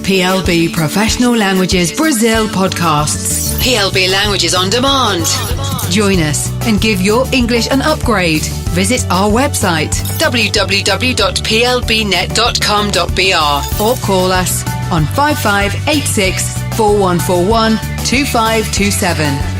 PLB Professional Languages Brazil podcasts. PLB Languages on Demand. Join us and give your English an upgrade. Visit our website www.plbnet.com.br or call us on 5586 4141 2527.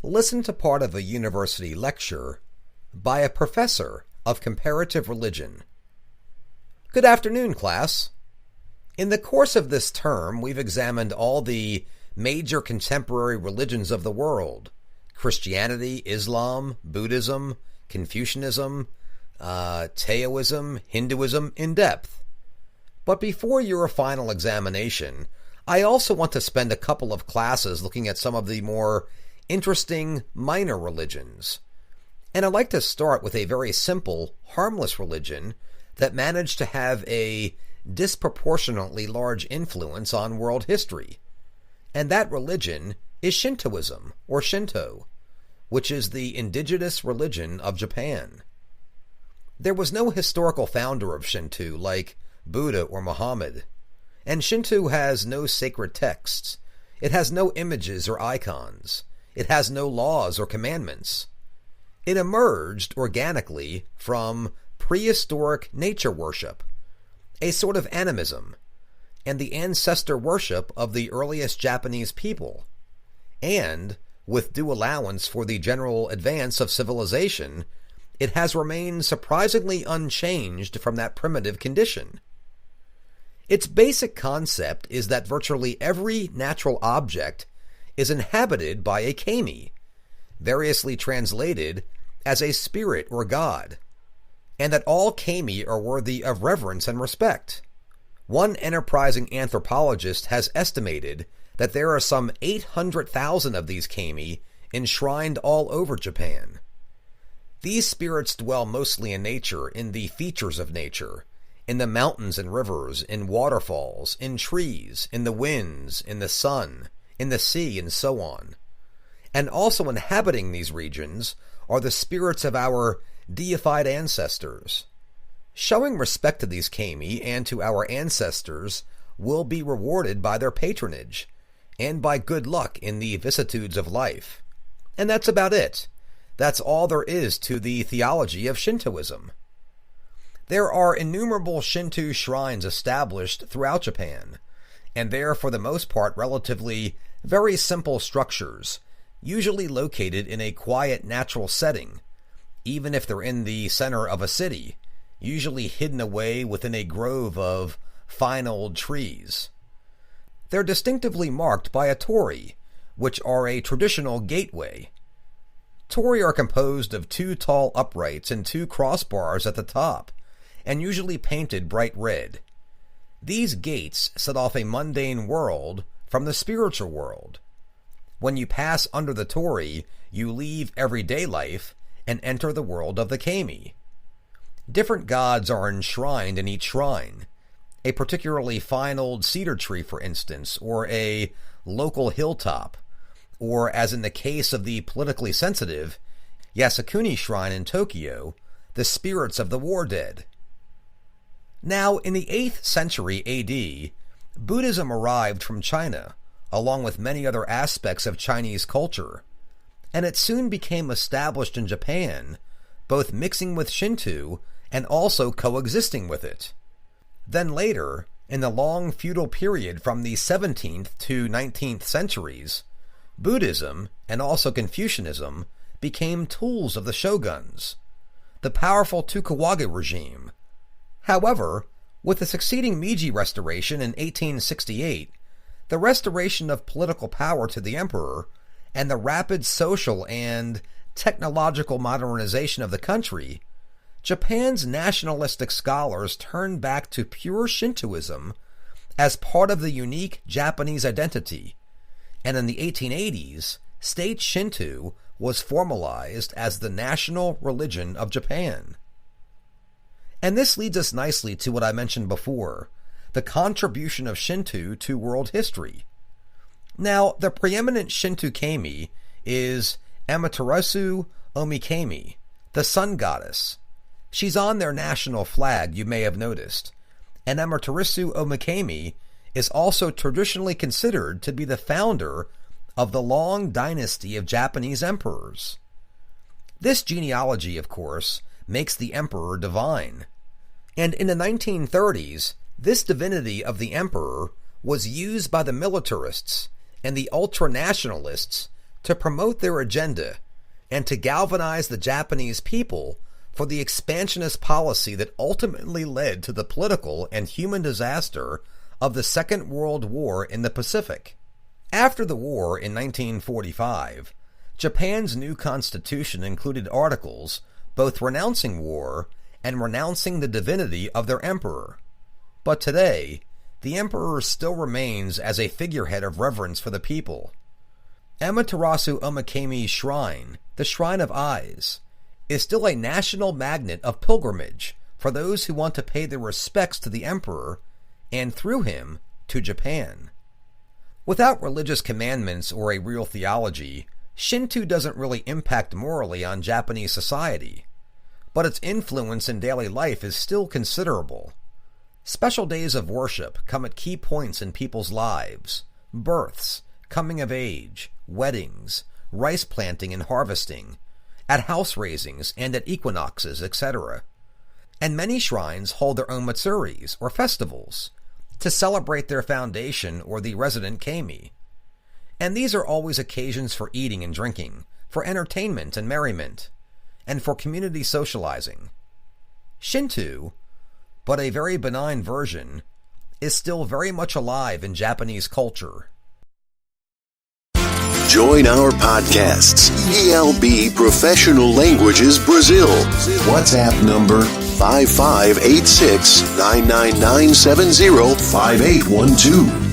Listen to part of a university lecture by a professor of comparative religion. Good afternoon, class. In the course of this term, we've examined all the major contemporary religions of the world: Christianity, Islam, Buddhism, Confucianism, Taoism, Hinduism in depth. But before your final examination, I also want to spend a couple of classes looking at some of the more interesting minor religions. And I'd like to start with a very simple, harmless religion that managed to have a disproportionately large influence on world history. And that religion is Shintoism, or Shinto, which is the indigenous religion of Japan. There was no historical founder of Shinto like Buddha or Muhammad, and Shinto has no sacred texts. It has no images or icons. It has no laws or commandments. It emerged organically from prehistoric nature worship, a sort of animism, and the ancestor worship of the earliest Japanese people. And, with due allowance for the general advance of civilization, it has remained surprisingly unchanged from that primitive condition. Its basic concept is that virtually every natural object is inhabited by a kami, variously translated as a spirit or god, and that all kami are worthy of reverence and respect. One enterprising anthropologist has estimated that there are some 800,000 of these kami enshrined all over Japan. These spirits dwell mostly in nature, in the features of nature, in the mountains and rivers, in waterfalls, in trees, in the winds, in the sun, in the sea, and so on. And also inhabiting these regions are the spirits of our deified ancestors. Showing respect to these kami and to our ancestors will be rewarded by their patronage and by good luck in the vicissitudes of life. And that's about it. That's all there is to the theology of Shintoism. There are innumerable Shinto shrines established throughout Japan, and they're for the most part relatively very simple structures, usually located in a quiet natural setting, even if they're in the center of a city, usually hidden away within a grove of fine old trees. They're distinctively marked by a torii, which are a traditional gateway. Torii are composed of two tall uprights and two crossbars at the top, and usually painted bright red. These gates set off a mundane world from the spiritual world. When you pass under the torii, you leave everyday life and enter the world of the kami. Different gods are enshrined in each shrine. A particularly fine old cedar tree, for instance, or a local hilltop, or, as in the case of the politically sensitive Yasukuni Shrine in Tokyo, the spirits of the war dead. Now, in the 8th century AD, Buddhism arrived from China, along with many other aspects of Chinese culture, and it soon became established in Japan, both mixing with Shinto and also coexisting with it. Then later, in the long feudal period from the 17th to 19th centuries, Buddhism, and also Confucianism, became tools of the shoguns, the powerful Tokugawa regime. However, with the succeeding Meiji Restoration in 1868, the restoration of political power to the emperor, and the rapid social and technological modernization of the country, Japan's nationalistic scholars turned back to pure Shintoism as part of the unique Japanese identity, and in the 1880s, state Shinto was formalized as the national religion of Japan. And this leads us nicely to what I mentioned before, the contribution of Shinto to world history. Now, the preeminent Shinto kami is Amaterasu Omikami, the sun goddess. She's on their national flag, you may have noticed. And Amaterasu Omikami is also traditionally considered to be the founder of the long dynasty of Japanese emperors. This genealogy, of course, makes the emperor divine. And in the 1930s, this divinity of the emperor was used by the militarists and the ultranationalists to promote their agenda and to galvanize the Japanese people for the expansionist policy that ultimately led to the political and human disaster of the Second World War in the Pacific. After the war in 1945, Japan's new constitution included articles both renouncing war and renouncing the divinity of their emperor. But today, the emperor still remains as a figurehead of reverence for the people. Amaterasu Omikami's shrine, the Shrine of Eyes, is still a national magnet of pilgrimage for those who want to pay their respects to the emperor and, through him, to Japan. Without religious commandments or a real theology, Shinto doesn't really impact morally on Japanese society, but its influence in daily life is still considerable. Special days of worship come at key points in people's lives: births, coming of age, weddings, rice planting and harvesting, at house raisings and at equinoxes, etc. And many shrines hold their own matsuris, or festivals, to celebrate their foundation or the resident kami. And these are always occasions for eating and drinking, for entertainment and merriment, and for community socializing. Shinto, but a very benign version, is still very much alive in Japanese culture. Join our podcasts, ELB Professional Languages Brazil. WhatsApp number 5586 99970 5812.